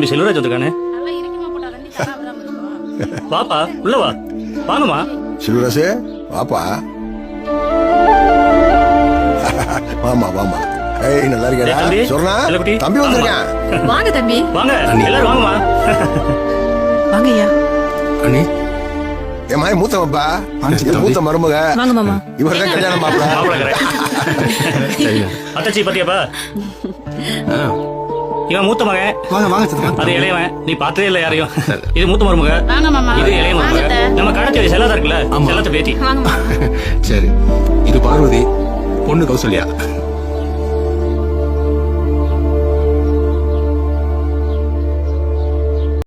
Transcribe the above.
தம்பி செல்வராஜ் வந்திருக்கானே. வாப்பா உள்ள வா. வாங்கம்மா. செல்வராஜே வாப்பா. வாமா வாமா. ஏய் நல்லா டேய் இருக்கேடா. தம்பி, சொன்னா செல்லக்குட்டி. தம்பி வந்திருக்கான். வாங்க தம்பி. வாங்க எல்லாரும் வாங்கம்மா. வாங்க ஐயா. அண்ணி என் மாதிரி மூத்தவப்பா. இது மூத்த மருமக. வாங்க மாமா. இவர்தான் கல்யாணம் மாப்பிள. மாப்பிள்ளை correct. சரிங்க. அத்தாச்சி பாத்தியாப்பா? ஆ, இவன் மூத்த மகன், வாங்க வாங்க சித்தப்பா. அது இளையவன். நீ பார்த்ததே இல்ல யாரையும். இது மூத்த மருமக, வாங்க மாமா. இது இளைய மருமக. நம்ம கடத்தேரி செல்லாதா இருக்குல்ல, ஆமா. செல்லத்தை பேத்தி. வாங்க மாமா. சரி, இது பார்வதி, பொண்ணு கௌசல்யா.